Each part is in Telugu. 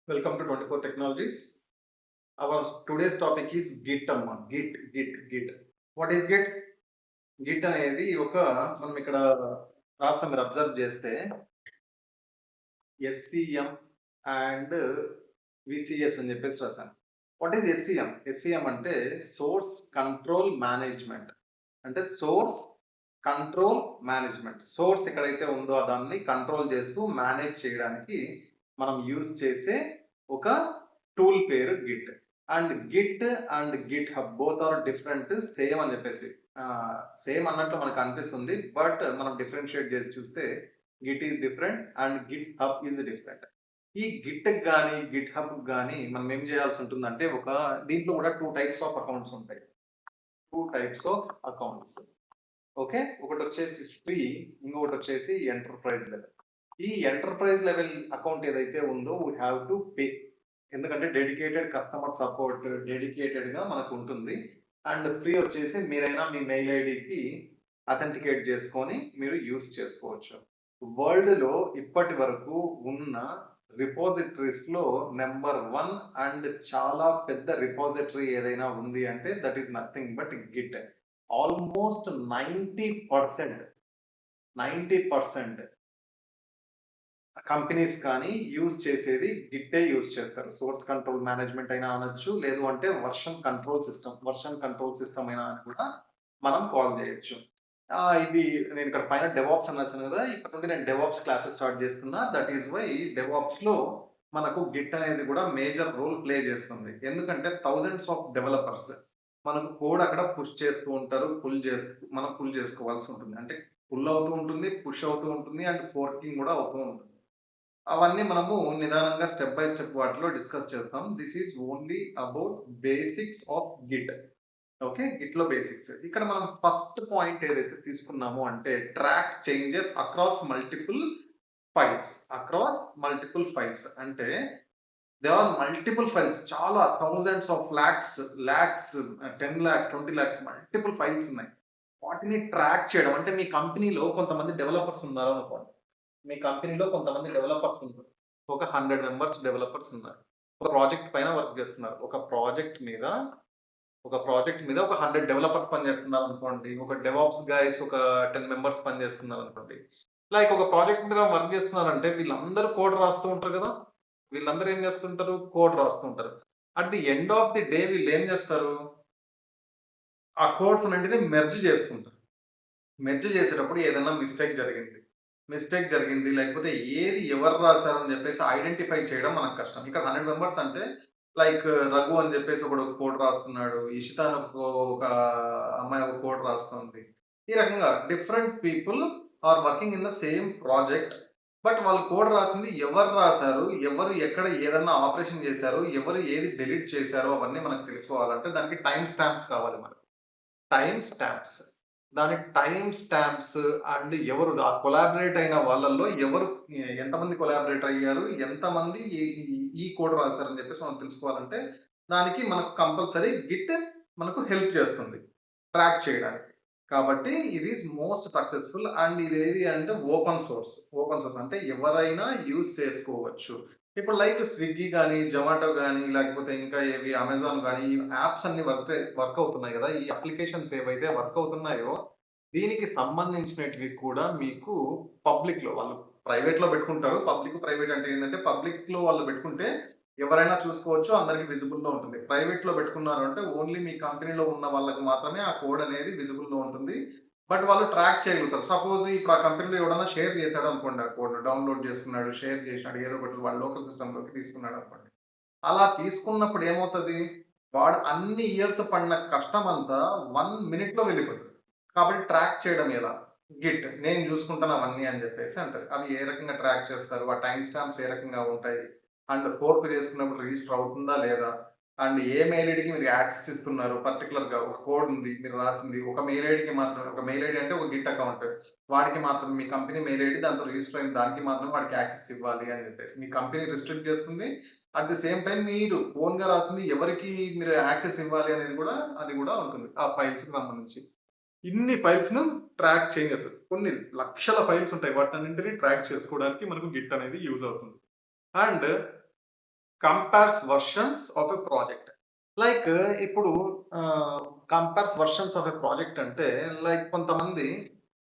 Welcome to 24 Technologies. Our today's topic is Git amma. Git. What is Git? Git అనేది మనం ఇక్కడ రాస్తాం, మీరు అబ్జర్వ్ చేస్తే SCM అండ్ VCS అని చెప్పేసి రాశాను. What is SCM? SCM అంటే సోర్స్ కంట్రోల్ మేనేజ్మెంట్. అంటే సోర్స్ కంట్రోల్ మేనేజ్మెంట్. సోర్స్ ఎక్కడైతే ఉందో దాన్ని కంట్రోల్ చేస్తూ మేనేజ్ చేయడానికి మనం యూజ్ చేసే ఒక టూల్ పేరు Git. And Git and GitHub both are different, same అని చెప్పేసి సేమ్ అన్నట్లు మనకు అనిపిస్తుంది. బట్ మనం డిఫరెన్షియేట్ చేసి చూస్తే Git is different and Git hub is different. ఈ గిట్ కానీ గిట్ హబ్ కానీ మనం ఏం చేయాల్సి ఉంటుందంటే, దీంట్లో కూడా టూ టైప్స్ ఆఫ్ అకౌంట్స్ ఉంటాయి. ఓకే, ఒకటి వచ్చేసి ఫ్రీ, ఇంకొకటి వచ్చేసి ఎంటర్ప్రైజ్ లెవెల్. ఈ ఎంటర్ప్రైజ్ లెవెల్ అకౌంట్ ఏదైతే ఉందో వీ హ్యావ్ టు పే, ఎందుకంటే డెడికేటెడ్ కస్టమర్ సపోర్ట్ డెడికేటెడ్గా మనకు ఉంటుంది. అండ్ ఫ్రీ వచ్చేసి మీరైనా మీ మెయిల్ ఐడికి అథెంటికేట్ చేసుకొని మీరు యూస్ చేసుకోవచ్చు. వరల్డ్లో ఇప్పటి వరకు ఉన్న రిపోజిటరీస్లో నెంబర్ 1 అండ్ చాలా పెద్ద రిపోజిటరీ ఏదైనా ఉంది అంటే that is nothing but Git. Almost 90% companies కానీ యూజ్ చేసేది గిట్టే యూజ్ చేస్తారు. సోర్స్ కంట్రోల్ మేనేజ్మెంట్ అయినా అనొచ్చు, లేదు అంటే వర్షన్ కంట్రోల్ సిస్టమ్ అయినా అని కూడా మనం కాల్ చేయొచ్చు. ఇవి నేను ఇక్కడ పైన డెవాప్స్ అని రాశాను కదా, ఇప్పటి నుండి నేను డెవాప్స్ క్లాసెస్ స్టార్ట్ చేస్తున్నా. దట్ ఈస్ వై డెవాప్స్లో మనకు గిట్ అనేది కూడా మేజర్ రోల్ ప్లే చేస్తుంది. ఎందుకంటే థౌజండ్స్ ఆఫ్ డెవలపర్స్ మనకు కోడ్ అక్కడ పుష్ చేస్తూ ఉంటారు, మనం పుల్ చేసుకోవాల్సి ఉంటుంది. అంటే పుల్ అవుతూ ఉంటుంది, పుష్ అవుతూ ఉంటుంది అండ్ ఫోర్కింగ్ కూడా అవుతూ ఉంటుంది. అవన్నీ మనము నిదానంగా స్టెప్ బై స్టెప్ వాటిలో డిస్కస్ చేస్తాం. This is only about basics of git. Okay, గిట్లో బేసిక్స్. ఇక్కడ మనం ఫస్ట్ పాయింట్ ఏదైతే తీసుకున్నామో అంటే track changes across multiple files. అంటే దే ఆర్ మల్టిపుల్ ఫైల్స్, చాలా thousands of lakhs 10 lakhs 20 lakhs multiple files ఉన్నాయి. వాటిని ట్రాక్ చేయడం అంటే, మీ కంపెనీలో కొంతమంది డెవలపర్స్ ఉన్నారు అనుకోండి. ఒక 100 మెంబర్స్ డెవలపర్స్ ఉన్నారు. ఒక ప్రాజెక్ట్ పైన వర్క్ చేస్తున్నారు. ఒక ప్రాజెక్ట్ మీద ఒక 100 డెవలపర్స్ పనిచేస్తున్నారు అనుకోండి. ఒక డెవాప్స్ గైస్ ఒక 10 మెంబర్స్ పనిచేస్తున్నారు అనుకోండి. లైక్ ఒక ప్రాజెక్ట్ మీద వర్క్ చేస్తున్నారంటే వీళ్ళందరూ కోడ్ రాస్తూ ఉంటారు కదా! వీళ్ళందరూ ఏం చేస్తుంటారు? కోడ్ రాస్తూ ఉంటారు. At the end of the day వీళ్ళు ఏం చేస్తారు? ఆ కోడ్స్ అన్నిటిని మెర్జ్ చేసుకుంటారు. మెర్జ్ చేసేటప్పుడు ఏదైనా మిస్టేక్ జరిగింది లేకపోతే ఏది ఎవరు రాశారని చెప్పేసి ఐడెంటిఫై చేయడం మనకు కష్టం. ఇక్కడ 100 మెంబర్స్ అంటే లైక్ రఘు అని చెప్పేసి ఒకడు కోడ్ రాస్తున్నాడు. ఇషిత అని ఒక అమ్మాయి ఒక కోడ్ రాస్తుంది. ఈ రకంగా different people are working in the same project. But వాళ్ళు కోడ్ రాసింది ఎవరు రాశారు, ఎవరు ఎక్కడ ఏదన్నా ఆపరేషన్ చేశారు, ఎవరు ఏది డిలీట్ చేశారో అవన్నీ మనకు తెలుసుకోవాలంటే దానికి టైమ్ స్టాంప్స్ కావాలి మనకు. Time stamps. దానికి టైమ్ స్టాంప్స్ అండ్ ఎవరు ఆ కొలాబరేట్ అయిన వాళ్ళల్లో ఎవరు ఎంతమంది కొలాబరేట్ అయ్యారు, ఎంతమంది ఈ కోడ్ రాశారని చెప్పేసి మనం తెలుసుకోవాలంటే దానికి మనకు కంపల్సరీ గిట్ మనకు హెల్ప్ చేస్తుంది ట్రాక్ చేయడానికి. కాబట్టి ఇది ఈజ్ మోస్ట్ సక్సెస్ఫుల్ అండ్ ఇది ఏది అంటే ఓపెన్ సోర్స్ అంటే ఎవరైనా యూజ్ చేసుకోవచ్చు. ఇప్పుడు లైక్ స్విగ్గీ కానీ, జొమాటో కానీ, లేకపోతే ఇంకా ఏవి అమెజాన్ కానీ, ఈ యాప్స్ అన్ని వర్క్ అవుతున్నాయి కదా! ఈ అప్లికేషన్స్ ఏవైతే వర్క్ అవుతున్నాయో దీనికి సంబంధించినటివి కూడా మీకు పబ్లిక్‌లో వాళ్ళు ప్రైవేట్‌లో పెట్టుకుంటారు. ప్రైవేట్ అంటే ఏందంటే పబ్లిక్‌లో వాళ్ళు పెట్టుకుంటే ఎవరైనా చూసుకోవచ్చు. అందరికి విజిబుల్‌లో ఉంటుంది. ప్రైవేట్‌లో పెట్టుకున్నారు అంటే ఓన్లీ మీ కంపెనీలో ఉన్న వాళ్ళకి మాత్రమే ఆ కోడ్ అనేది విజిబుల్‌లో ఉంటుంది. బట్ వాళ్ళు ట్రాక్ చేయగలుగుతారు. సపోజ్ ఇప్పుడు ఆ కంపెనీలో ఎవడన్నా షేర్ చేశాడు అనుకోండి, ఆ కోడ్ డౌన్‌లోడ్ చేసుకున్నాడు, షేర్ చేసినాడు, ఏదో ఒకటి వాళ్ళ లోకల్ సిస్టమ్‌లోకి తీసుకున్నాడు అనుకోండి. అలా తీసుకున్నప్పుడు ఏమవుతది? వాడు అన్ని ఇయర్స్ పడిన కష్టం అంతా 1 మినిట్‌లో వెళ్ళిపోతది. కాబట్టి ట్రాక్ చేయడం ఎలా? గిట్. నేను చూసుకుంటాను అవన్నీ అని చెప్పేసి అంటది. అవి ఏ రకంగా ట్రాక్ చేస్తారు? ఆ టైమ్ స్టాంప్స్ ఏ రకంగా ఉంటాయి? అండ్ ఫోర్క్ చేసుకున్నప్పుడు రిజిస్టర్ అవుతుందా లేదా? అండ్ ఏ మెయిల్ ఐడీకి మీరు యాక్సెస్ ఇస్తున్నారు? పర్టిక్యులర్‌గా ఒక కోడ్ ఉంది మీరు రాసింది. ఒక మెయిల్ ఐడీకి మాత్రమే, ఒక మెయిల్ ఐడీ అంటే ఒక గిట్ అకౌంట్. వాడికి మాత్రమే మీ కంపెనీ మెయిల్ ఐడీ దాంతో రిజిస్టర్ అయిన దానికి మాత్రమే వాడికి యాక్సెస్ ఇవ్వాలి అని చెప్పేసి. మీ కంపెనీ రిస్ట్రిక్ట్ చేస్తుంది. అట్ ది సేమ్ టైమ్ మీరు ఓన్‌గా రాసింది ఎవరికి మీరు యాక్సెస్ ఇవ్వాలి అనేది కూడా అది కూడా ఉంటుంది. ఆ ఫైల్స్‌కి సంబంధించి. ఇన్ని ఫైల్స్‌ను ట్రాక్ చేంజెస్ కొన్ని లక్షల ఫైల్స్ ఉంటాయి. వాటన్నింటిని ట్రాక్ చేసుకోవడానికి మనకు గిట్ అనేది యూజ్ అవుతుంది. And compares versions of a project. Like ఇప్పుడు compares versions of a project అంటే లైక్ కొంతమంది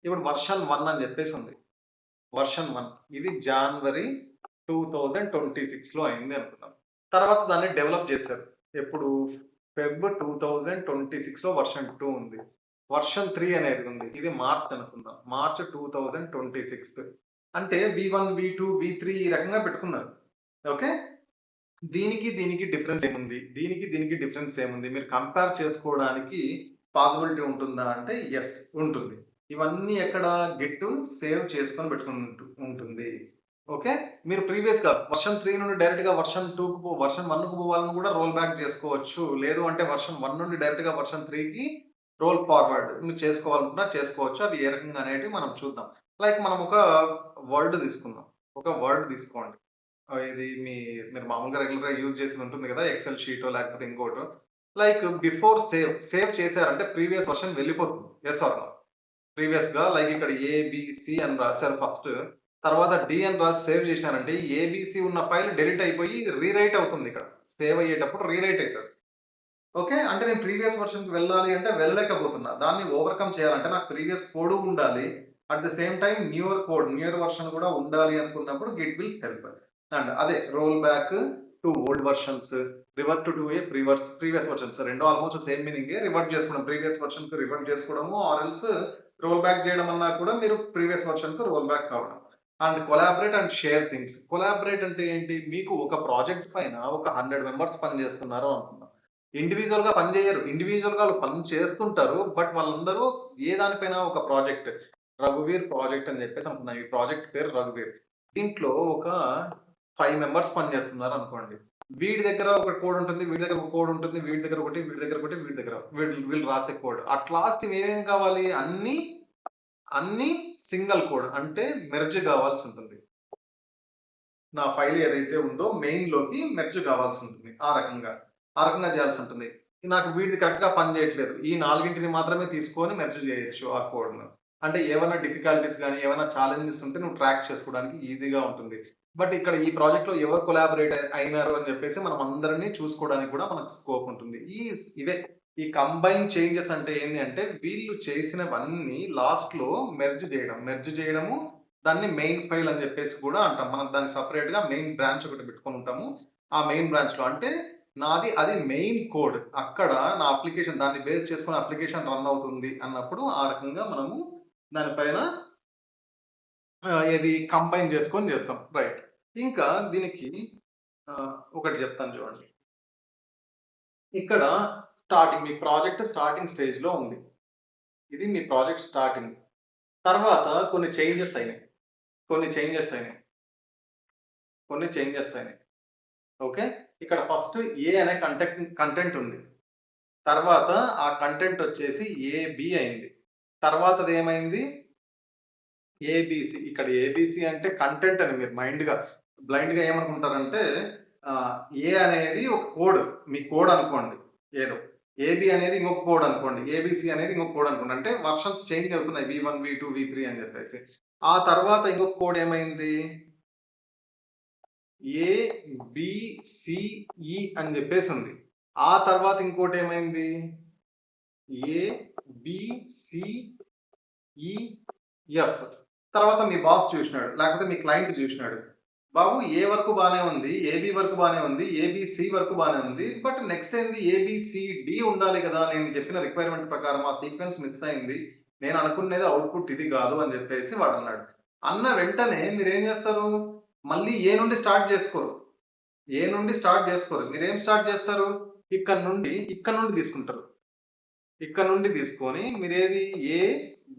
ఇప్పుడు వర్షన్ 1 అని చెప్పేసి ఉంది. వర్షన్ 1 ఇది జనవరి 2026లో అయింది అనుకుందాం. తర్వాత దాన్ని డెవలప్ చేశారు. ఎప్పుడు ఫెబ్ 2026లో వర్షన్ 2 ఉంది. వర్షన్ 3 అనేది ఉంది. ఇది మార్చ్ అనుకుందాం. మార్చ్ 2026 అంటే V1, V2, V3 ఈ రకంగా పెట్టుకున్నారు. ఓకే. దీనికి డిఫరెన్స్ ఏముంది? దీనికి డిఫరెన్స్ ఏముంది? మీరు కంపేర్ చేసుకోవడానికి పాసిబిలిటీ ఉంటుందా అంటే యెస్ ఉంటుంది. ఇవన్నీ ఎక్కడ గిట్ సేవ్ చేసుకొని పెట్టుకుని ఉంటుంది. ఓకే. మీరు ప్రీవియస్‌గా వర్షన్ 3 నుండి డైరెక్ట్‌గా వర్షన్ 2కు వర్షన్ 1కు పోవాలని కూడా రోల్ బ్యాక్ చేసుకోవచ్చు. లేదు అంటే వర్షన్ 1 నుండి డైరెక్ట్‌గా వర్షన్ 3కి రోల్ ఫార్వర్డ్ మీరు చేసుకోవాలనుకున్నా చేసుకోవచ్చు. అవి ఏ రకంగా అనేటివి మనం చూద్దాం. లైక్ మనం ఒక వర్డ్ తీసుకుందాం. ఒక వర్డ్ తీసుకోండి. ఇది మీరు మామూలుగా రెగ్యులర్‌గా యూజ్ చేసేది ఉంటుంది కదా! ఎక్సెల్ షీటో లేకపోతే ఇంకోటో. లైక్ బిఫోర్ సేవ్ చేశారంటే ప్రీవియస్ వర్షన్ వెళ్ళిపోతుంది. Yes or no? ప్రీవియస్‌గా లైక్ ఇక్కడ ఏబీసీ అని రాసారు ఫస్ట్. తర్వాత డి అని రాసి సేవ్ చేశానంటే ఏబీసీ ఉన్న ఫైల్ డెలీట్ అయిపోయి రీరైట్ అవుతుంది ఇక్కడ. సేవ్ అయ్యేటప్పుడు రీరైట్ అయితది. ఓకే. అంటే నేను ప్రీవియస్ వర్షన్‌కి వెళ్ళాలి అంటే వెళ్ళలేకపోతున్నా. దాన్ని ఓవర్‌కమ్ చేయాలంటే నాకు ప్రీవియస్ కోడ్ ఉండాలి. At the same time newer version కూడా ఉండాలి అనుకున్నప్పుడు గిట్ విల్ హెల్ప్. అండ్ అదే roll back to old versions, revert to a previous versions. రెండు ఆల్మోస్ట్ సేమ్ మీనింగే. రివర్ట్ చేసుకోవడం ప్రీవియస్ వర్షన్‌కి రివర్ట్ చేసుకోవడము ఆర్ ఎల్స్ రోల్ బ్యాక్ చేయడం అన్నా కూడా మీరు ప్రీవియస్ వర్షన్‌కి రోల్ బ్యాక్ కావడం. And collaborate and share things. Collaborate అంటే ఏంటి? మీకు ఒక ప్రాజెక్ట్ పైన ఒక 100 మెంబర్స్ పని చేస్తున్నారు అనుకుందాం. ఇండివిడ్యువల్‌గా పని చేయరు. ఇండివిడ్యువల్‌గా వాళ్ళు పని చేస్తుంటారు. బట్ వాళ్ళందరూ ఏ దానిపైన ఒక ప్రాజెక్ట్ 'రఘువీర్ ప్రాజెక్ట్' అని చెప్పేసి అనుకుందాం. ఈ ప్రాజెక్ట్ పేరు 'రఘువీర్.' దీంట్లో ఒక 5 మెంబర్స్ పని చేస్తున్నారు అనుకోండి. వీడి దగ్గర ఒక కోడ్ ఉంటుంది. వీడి దగ్గర ఒక కోడ్ ఉంటుంది. వీడి దగ్గర ఒకటి, వీడి దగ్గర ఒకటి, వీడి దగ్గర వీళ్ళు రాసే కోడ్. అట్ లాస్ట్ ఏమేమి కావాలి? అన్ని సింగిల్ కోడ్ అంటే మెర్జ్ కావాల్సి ఉంటుంది. నా ఫైల్ ఏదైతే ఉందో మెయిన్‌లోకి మెర్జ్ కావాల్సి ఉంటుంది. ఆ రకంగా చేయాల్సి ఉంటుంది. నాకు వీడిది కరెక్ట్‌గా పని చేయట్లేదు. ఈ 4ని మాత్రమే తీసుకొని మెర్జ్ చేయొచ్చు ఆ కోడ్‌ను. అంటే ఏవన్నా డిఫికల్టీస్ గాని, ఏవన్నా ఛాలెంజెస్ ఉంటే నువ్వు ట్రాక్ చేసుకోవడానికి ఈజీగా ఉంటుంది. బట్ ఇక్కడ ఈ ప్రాజెక్ట్‌లో ఎవరు కొలాబరేట్ అయినారు అని చెప్పేసి మనం అందరిని చూసుకోవడానికి కూడా మనకు స్కోప్ ఉంటుంది. ఇవే ఈ కంబైన్ చేంజెస్ అంటే ఏంది అంటే వీళ్ళు చేసినవన్నీ లాస్ట్‌లో మెర్జ్ చేయడము దాన్ని మెయిన్ ఫైల్ అని చెప్పేసి కూడా అంటాం. మనం దాన్ని సెపరేట్‌గా మెయిన్ బ్రాంచ్ ఒకటి పెట్టుకొని ఉంటాము. ఆ మెయిన్ బ్రాంచ్‌లో అంటే అది మెయిన్ కోడ్. అక్కడ నా అప్లికేషన్ దాన్ని బేస్ చేసుకొని అప్లికేషన్ రన్ అవుతుంది అన్నప్పుడు ఆ రకంగా మనము దానిపైన ఏది కంబైన్ చేసుకొని చేస్తాం. రైట్. ఇంకా దీనికి ఒకటి చెప్తాను చూడండి. ఇక్కడ మీ ప్రాజెక్ట్ స్టార్టింగ్ స్టేజ్‌లో ఉంది. ఇది మీ ప్రాజెక్ట్ స్టార్టింగ్. తర్వాత కొన్ని చేంజెస్ అయినాయి. కొన్ని చేంజెస్ అయినాయి. ఓకే. ఇక్కడ ఫస్ట్ ఏ అనే కంటెంట్ ఉంది. తర్వాత ఆ కంటెంట్ వచ్చేసి ఏబి అయింది. తర్వాతది ఏమైంది? ఏబీసీ. ఇక్కడ ఏబీసీ అంటే కంటెంట్ అని మీరు బ్లైండ్‌గా ఏమనుకుంటారంటే ఏ అనేది ఒక కోడ్. మీ కోడ్ అనుకోండి ఏదో. ఏబీ అనేది ఇంకొక కోడ్ అనుకోండి. ఏబీసీ అనేది ఇంకొక కోడ్ అనుకోండి. అంటే వర్షన్స్ చేంజ్ అవుతున్నాయి. V1, V2, V3 అని చెప్పేసి. ఆ తర్వాత ఇంకొక కోడ్ ఏమైంది? ఏబిసిఈ అని చెప్పేసి ఉంది. ఆ తర్వాత ఇంకోటి ఏమైంది? ఏబిసిఈఎఫ్. తర్వాత మీ బాస్ చూసినాడు. లేకపోతే మీ క్లయింట్ చూసినాడు. బాబు ఏ వరకు బానే ఉంది. ఏబీ వరకు బానే ఉంది. ఏబీసీ వరకు బానే ఉంది. బట్ నెక్స్ట్ ఏంది ఏబీసీడీ ఉండాలి కదా! నేను చెప్పిన రిక్వైర్మెంట్ ప్రకారం ఆ సీక్వెన్స్ మిస్ అయింది. నేను అనుకునేది అవుట్‌పుట్ ఇది కాదు అని చెప్పేసి వాడన్నాడు. అన్న వెంటనే మీరేం చేస్తారు? మళ్ళీ ఏ నుండి స్టార్ట్ చేసుకోరు. మీరేం స్టార్ట్ చేస్తారు? ఇక్కడ నుండి తీసుకుంటారు. ఇక్కడ నుండి తీసుకొని మీరేది ఏ,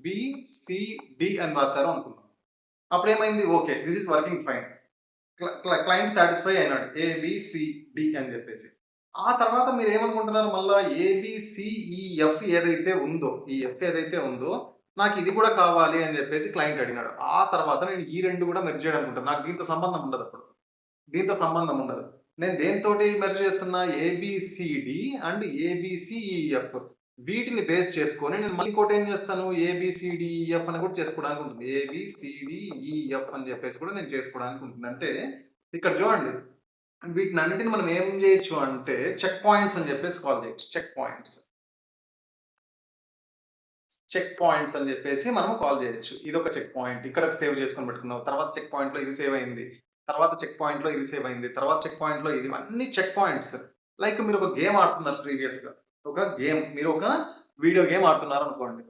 బి, సి, డి అని రాసారు అనుకుందాం. అప్పుడేమైంది? Okay. This is working fine. Client satisfy అయినాడు. ఏ, బి, సి, డి అని చెప్పేసి. ఆ తర్వాత మీరేమనుకుంటున్నారు మళ్ళా ఏబిసిఈఎఫ్ ఏదైతే ఉందో నాకు ఇది కూడా కావాలి అని చెప్పేసి క్లయింట్ అడిగినాడు. ఆ తర్వాత నేను ఈ 2 కూడా మెర్జ్ చేయడానికి ఉంటుంది. నాకు దీంతో సంబంధం ఉండదు అప్పుడు. నేను దేనితోటి మెర్జ్ చేస్తున్నా? ABCD and ABCEF. వీటిని బేస్ చేసుకొని నేను మళ్ళీ ఇంకోటి ఏం చేస్తాను? ఏబిసిడిఈఎఫ్ అని కూడా చేసుకోవడానికి ఉంటుంది. ఏబిసిడిఈఎఫ్ అని చెప్పేసి కూడా నేను చేసుకోవడానికి ఉంటుంది. అంటే ఇక్కడ చూడండి. వీటినన్నిటిని మనం ఏం చేయొచ్చు అంటే చెక్ పాయింట్స్ అని చెప్పేసి కాల్ చేయొచ్చు. చెక్ పాయింట్స్ అని చెప్పేసి మనం కాల్ చేయొచ్చు. ఇదొక చెక్ పాయింట్. ఇక్కడ సేవ్ చేసుకొని పెట్టుకున్నావు. తర్వాత చెక్ పాయింట్‌లో ఇది సేవ్ అయింది. తర్వాత చెక్ పాయింట్‌లో ఇది సేవ్ అయింది. తర్వాత చెక్ పాయింట్‌లో ఇది అన్నీ చెక్ పాయింట్స్. లైక్ మీరు ఒక గేమ్ ఆడుతున్నారు ప్రీవియస్‌గా. మీరు ఒక వీడియో గేమ్ ఆడుతున్నారనుకోండి.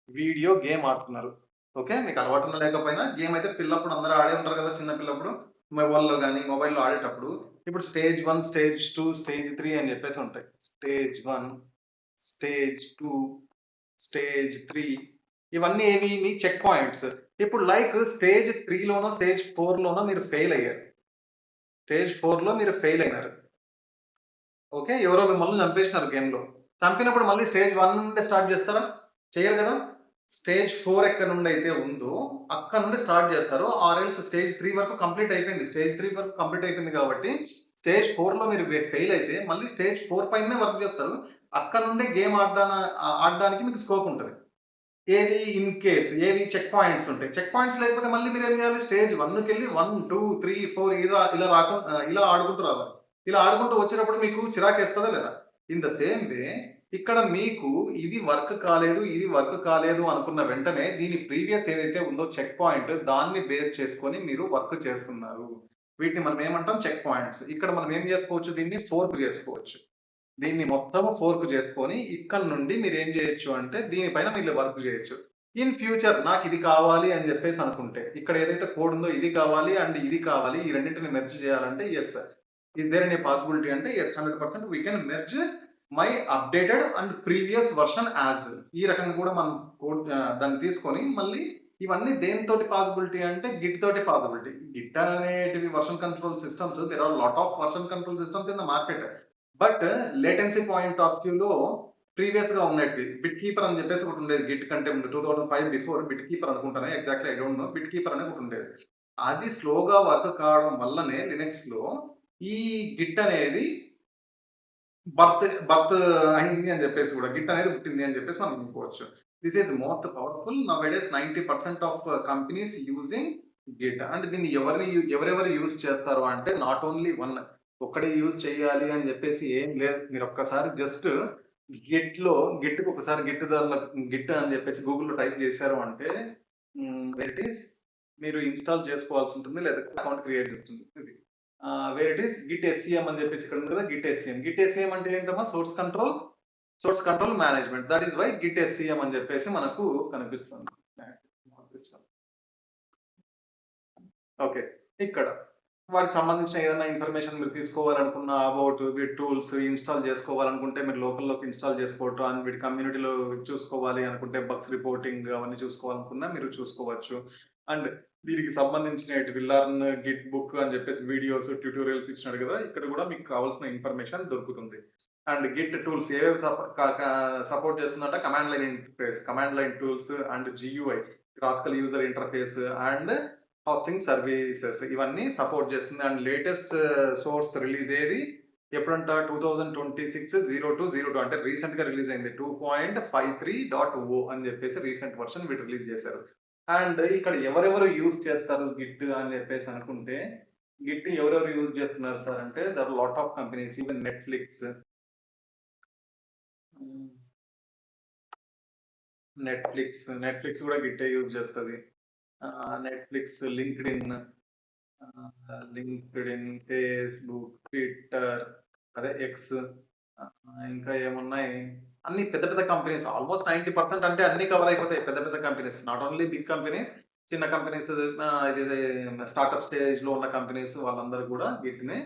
వీడియో గేమ్ ఆడుతున్నారు. ఓకే. మీకు అలవాటున్నా లేకపోయినా గేమ్ అయితే పిల్లప్పుడు అందరూ ఆడే ఉంటారు కదా! చిన్న పిల్లప్పుడు. మొబైల్‌లో ఆడేటప్పుడు. ఇప్పుడు స్టేజ్ 1, స్టేజ్ 2, స్టేజ్ 3 అని చెప్పేసి ఉంటాయి. స్టేజ్ 1, స్టేజ్ 2, స్టేజ్ 3 ఇవన్నీ ఏవి మీ చెక్ పాయింట్స్. ఇప్పుడు లైక్ స్టేజ్ 3 లోనో, స్టేజ్ 4 లోనో మీరు ఫెయిల్ అయ్యారు. స్టేజ్ 4లో మీరు ఫెయిల్ అయినారు. ఓకే. ఎవరో మిమ్మల్ని చంపేసినారు గేమ్‌లో. చంపినప్పుడు మళ్ళీ స్టేజ్ 1 నుండే స్టార్ట్ చేస్తారా? చెయ్యరు కదా! స్టేజ్ 4 ఎక్కడి నుండైతే ఉందో, అక్కడి నుండి స్టార్ట్ చేస్తారు. ఆర్ ఎల్స్ స్టేజ్ 3 వరకు కంప్లీట్ అయిపోయింది. స్టేజ్ 3 వరకు కంప్లీట్ అయిపోయింది కాబట్టి, స్టేజ్ 4లో మీరు ఫెయిల్ అయితే, మళ్ళీ స్టేజ్ 4 పైనే వర్క్ చేస్తారు. అక్కడి నుండే గేమ్ ఆడడానికి మీకు స్కోప్ ఉంటది. ఏది ఇన్ కేస్ ఏవి చెక్ పాయింట్స్ ఉంటాయి. చెక్ పాయింట్స్ లేకపోతే మళ్ళీ మీరేం చేయాలి? స్టేజ్ 1కెళ్ళి 1, 2, 3, 4 ఇలా ఆడుకుంటూ రావాలి. ఇలా ఆడుకుంటూ వచ్చేటప్పుడు మీకు చిరాకేస్తదా లేదా? ఇన్ ద సేమ్ వే ఇక్కడ మీకు ఇది వర్క్ కాలేదు అనుకున్న వెంటనే దీని ప్రీవియస్ ఏదైతే ఉందో చెక్ పాయింట్ దాన్ని బేస్ చేసుకొని మీరు వర్క్ చేస్తున్నారు. వీటిని మనం ఏమంటాం? Check points. ఇక్కడ మనం ఏం చేసుకోవచ్చు? దీన్ని ఫోర్క్ చేసుకోవచ్చు. దీన్ని మొత్తం ఫోర్క్ చేసుకొని ఇక్కడ నుండి మీరేం చేయొచ్చు అంటే దీనిపైన మీరు వర్క్ చేయొచ్చు. ఇన్ ఫ్యూచర్ నాకిది కావాలి అని చెప్పేసి అనుకుంటే, ఇక్కడ ఏదైతే కోడ్ ఉందో ఇది కావాలి అండ్ ఇది కావాలి. ఈ రెండిటిని మెర్జ్ చేయాలంటే yes. Is there any possibility అంటే yes 100% we can merge my updated and previous version as. ఈ రకంగా కూడా మనం దాన్ని తీసుకొని మళ్ళీ ఇవన్నీ దేనితోటి పాసిబిలిటీ అంటే గిట్ తోటి పాసిబిలిటీ. గిట్ అనేటివి version control systems there are lot of version control systems in the market. But latency point of వ్యూలో ప్రీవియస్‌గా ఉన్నటివి. బిట్ కీపర్ అని చెప్పేసి ఒకటి ఉండేది. గిట్ కంటే ముందు 2005 బిఫోర్ బిట్ కీపర్ అనుకుంటాను. Exactly I don't know. Bit keeper అని ఒకటి ఉండేది. అది స్లోగా వర్క్ కావడం వల్లనే లినక్స్‌లో ఈ గిట్ అనేది బర్త్ అయింది అని చెప్పేసి కూడా గిట్ అనేది పుట్టింది అని చెప్పేసి మనం అనుకోవచ్చు. This is most powerful nowadays 90% of companies using git. అంటే దీన్ని ఎవరెవరు యూజ్ చేస్తారు అంటే నాట్ ఓన్లీ వన్ ఒక్కడే యూజ్ చేయాలి అని చెప్పేసి ఏం లేదు. మీరు ఒక్కసారి జస్ట్ గిట్‌కి ఒకసారి గిట్ అని చెప్పేసి గూగుల్‌లో టైప్ చేశారు అంటే వేర్ ఇట్ ఈస్ మీరు ఇన్‌స్టాల్ చేసుకోవాల్సి ఉంటుంది. లేదా అకౌంట్ క్రియేట్ చేస్తుంది. ఇది. Where it is Git SCM అని చెప్పేసి ఇక్కడ ఉంది కదా! Git SCM. గిట్ ఎస్‌సిఎం అంటే ఏంటమ్మా? Source control management. That is why Git SCM అని చెప్పేసి మనకు కనిపిస్తుంది. ఓకే. ఇక్కడ వాటికి సంబంధించిన ఏదైనా ఇన్ఫర్మేషన్ మీరు తీసుకోవాలనుకున్న అబౌట్ వీటి టూల్స్ ఇన్‌స్టాల్ చేసుకోవాలనుకుంటే మీరు లోకల్‌లోకి ఇన్‌స్టాల్ చేసుకోవటం అండ్ వీటి కమ్యూనిటీలో చూసుకోవాలి అనుకుంటే బగ్స్ రిపోర్టింగ్ అవన్నీ చూసుకోవాలనుకున్నా మీరు చూసుకోవచ్చు. అండ్ దీనికి సంబంధించినటివి లెర్న్, గిట్ బుక్ అని చెప్పేసి వీడియోస్, ట్యుటోరియల్స్ ఇచ్చినాడు కదా! ఇక్కడ కూడా మీకు కావాల్సిన ఇన్ఫర్మేషన్ దొరుకుతుంది. అండ్ గిట్ టూల్స్ ఏవేవి సపోర్ట్ చేస్తుందంటే command line tools and GUI graphical user interface and hosting services ఇవన్నీ సపోర్ట్ చేస్తుంది. అండ్ లేటెస్ట్ సోర్స్ రిలీజ్ ఏది ఎప్పుడంట 2026 02 అంటే రీసెంట్ గా రిలీజ్ అయింది 2.53.0 అని చెప్పేసి రీసెంట్ వర్షన్ వీటి రిలీజ్ చేశారు. అండ్ ఇక్కడ ఎవరెవరు యూజ్ చేస్తారు గిట్ అని చెప్పేసి అనుకుంటే గిట్ ఎవరెవరు యూజ్ చేస్తున్నారు సార్ అంటే there lot of companies even Netflix కూడా గిట్టే యూజ్ చేస్తది. నెట్‌ఫ్లిక్స్, లింక్డ్ఇన్, ఫేస్‌బుక్, ట్విట్టర్ అదే ఎక్స్ ఇంకా ఏమున్నాయి? అన్ని పెద్ద పెద్ద కంపెనీస్ ఆల్‌మోస్ట్ 90% అంటే అన్ని కవర్ అయిపోతాయి. పెద్ద పెద్ద companies. Not only big companies, చిన్న కంపెనీస్ ఇది స్టార్టప్ స్టేజ్‌లో ఉన్న కంపెనీస్ వాళ్ళందరూ కూడా వీటిని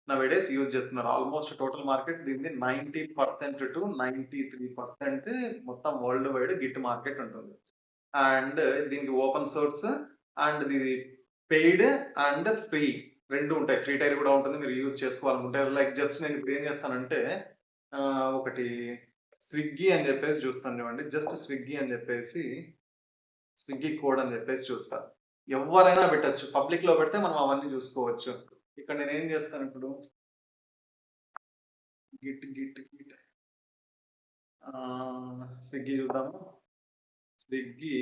నౌఎడేస్ యూజ్ చేస్తున్నారు. ఆల్‌మోస్ట్ టోటల్ మార్కెట్ దీనిది 90% to 93% మొత్తం వరల్డ్ వైడ్ గిట్ మార్కెట్ ఉంటుంది. అండ్ దీనికి ఓపెన్ సోర్స్ అండ్ ఇది పెయిడ్ అండ్ ఫ్రీ 2 ఉంటాయి. ఫ్రీ టైర్ కూడా ఉంటుంది. మీరు యూజ్ చేసుకోవాలనుకుంటే లైక్ జస్ట్ నేను ఇప్పుడు ఏం చేస్తానంటే ఒకటి స్విగ్గీ అని చెప్పేసి చూస్తాను చూడండి. జస్ట్ స్విగ్గీ అని చెప్పేసి స్విగ్గీ కోడ్ అని చెప్పేసి చూస్తా. ఎవరైనా పెట్టొచ్చు. పబ్లిక్‌లో పెడితే మనం అవన్నీ చూసుకోవచ్చు. ఇక్కడ నేనేం చేస్తాను ఇప్పుడు గిట్ స్విగ్గీ చూద్దాము. స్విగ్గీ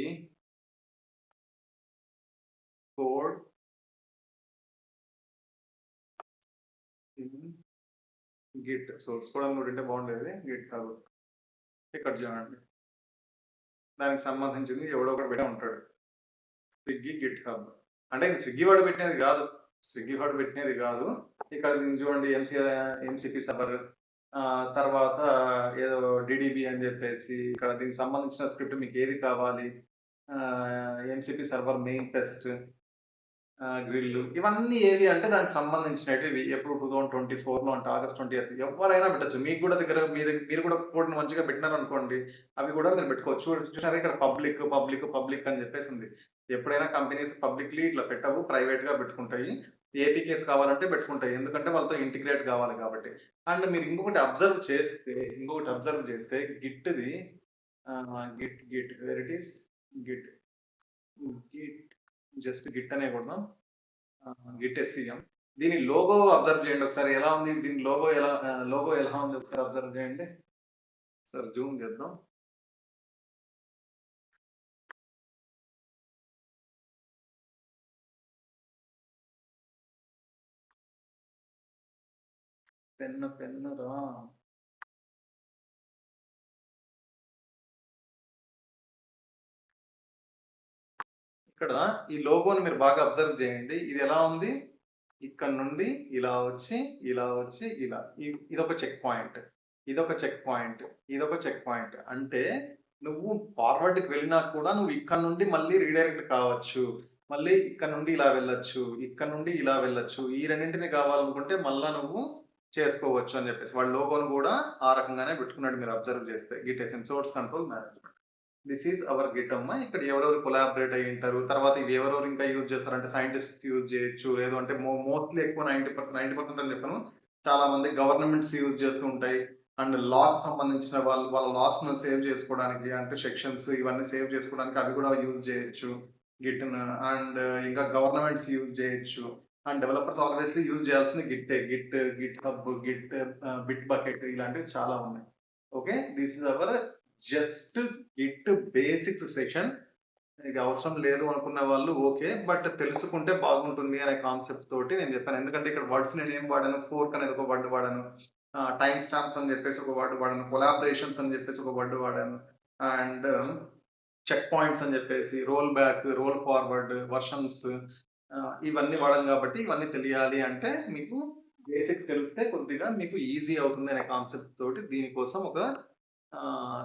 కోడ్ గిట్ సోర్స్ కూడా కూడా ఉంటే బాగుండేది. గిట్ హబ్ ఇక్కడ చూడండి. దానికి సంబంధించింది ఎవడో ఒకడు పెట్టే ఉంటాడు. Swiggy Git hub. అంటే ఇది స్విగ్గీ వాడు పెట్టినది కాదు. స్విగ్గీ వాడు పెట్టినది కాదు. ఇక్కడ దీన్ని చూడండి ఎంసీపీ సర్వర్ తర్వాత ఏదో డిడిబి అని చెప్పేసి ఇక్కడ దీనికి సంబంధించిన స్క్రిప్ట్ మీకు ఏది కావాలి, ఎంసీపీ సర్వర్ మెయిన్ టెస్ట్, గ్రిల్ ఇవన్నీ ఏవి అంటే దానికి సంబంధించినవి ఎప్పుడు 2024లో అంటే ఆగస్ట్ 20th ఎవరైనా పెట్టచ్చు. మీకు కూడా దగ్గర మీరు కూడా కోడ్ని మంచిగా పెట్టినారనుకోండి, అవి కూడా మీరు పెట్టుకోవచ్చు. చూసారా ఇక్కడ పబ్లిక్ అని చెప్పేసి ఉంది. ఎప్పుడైనా కంపెనీస్ పబ్లిక్లీ ఇట్లా పెట్టవు, ప్రైవేట్ గా పెట్టుకుంటాయి. ఏపీకేస్ కావాలంటే పెట్టుకుంటాయి, ఎందుకంటే వాళ్ళతో ఇంటిగ్రేట్ కావాలి కాబట్టి. అండ్ మీరు ఇంకొకటి అబ్జర్వ్ చేస్తే గిట్ది git where it is git git just git అనే కొడదాం. Git SCM. దీని లోగో అబ్జర్వ్ చేయండి ఒకసారి ఎలా ఉంది. దీని లోగో ఎలా ఉంది ఒకసారి అబ్జర్వ్ చేయండి. సార్ జూమ్ చేద్దాం. పెన్ను రా. ఇక్కడ ఈ లోగోని మీరు బాగా అబ్జర్వ్ చేయండి. ఇది ఎలా ఉంది, ఇక్కడ నుండి ఇలా వచ్చి ఇలా ఇదొక చెక్ పాయింట్, ఇదొక చెక్ పాయింట్. అంటే నువ్వు ఫార్వర్డ్కి వెళ్ళినా కూడా నువ్వు ఇక్కడ నుండి మళ్ళీ రీడైరెక్ట్ కావచ్చు, మళ్ళీ ఇక్కడ నుండి ఇలా వెళ్ళొచ్చు, ఇక్కడ నుండి ఇలా వెళ్ళొచ్చు. ఈ రెండింటిని కావాలనుకుంటే మళ్ళా నువ్వు చేసుకోవచ్చు అని చెప్పేసి వాళ్ళ లోగోను కూడా ఆ రకంగానే పెట్టుకున్నాడు. మీరు అబ్జర్వ్ చేస్తే Git source control management. This is our Git అమ్మ. ఇక్కడ ఎవరెవరు కొలాబరేట్ అయ్యి ఉంటారు, తర్వాత ఇవి ఎవరెవరు ఇంకా యూజ్ చేస్తారంటే సైంటిస్ట్ యూజ్ చేయొచ్చు, లేదు అంటే మోస్ట్లీ ఎక్కువ 90% అని చెప్పాను. చాలా మంది గవర్నమెంట్స్ యూజ్ చేస్తూ ఉంటాయి. అండ్ లాకి సంబంధించిన వాళ్ళ లాస్ ను సేవ్ చేసుకోవడానికి, అంటే సెక్షన్స్ ఇవన్నీ సేవ్ చేసుకోవడానికి అవి కూడా యూజ్ చేయొచ్చు గిట్. అండ్ ఇంకా గవర్నమెంట్స్ యూజ్ చేయొచ్చు. అండ్ డెవలపర్స్ ఆల్వేస్లీ యూజ్ చేయాల్సింది గిట్ హబ్, బిట్ బకెట్ ఇలాంటివి చాలా ఉన్నాయి. Okay, this is our just Git basics session. ఇది అవసరం లేదు అనుకున్న వాళ్ళు ఓకే, బట్ తెలుసుకుంటే బాగుంటుంది అనే కాన్సెప్ట్ తోటి నేను చెప్పాను. ఎందుకంటే ఇక్కడ వర్డ్స్ నేను ఏం వాడాను, ఫోర్క్ అనేది ఒక వర్డ్ వాడాను, టైం స్టాంప్స్ అని చెప్పేసి ఒక వర్డ్ వాడాను, కొలాబరేషన్స్ అని చెప్పేసి ఒక వర్డ్ వాడాను, అండ్ చెక్ పాయింట్స్ అని చెప్పేసి, roll back, roll forward, versions ఇవన్నీ వాడాను. కాబట్టి ఇవన్నీ తెలియాలి అంటే మీకు బేసిక్స్ తెలిస్తే కొద్దిగా మీకు ఈజీ అవుతుంది అనే కాన్సెప్ట్ తోటి దీనికోసం ఒక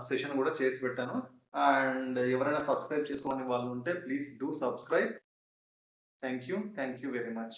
సెషన్ కూడా చేసి పెట్టాను. అండ్ ఎవరైనా సబ్స్క్రైబ్ చేసుకోని వాళ్ళు ఉంటే please do subscribe. Thank you very much.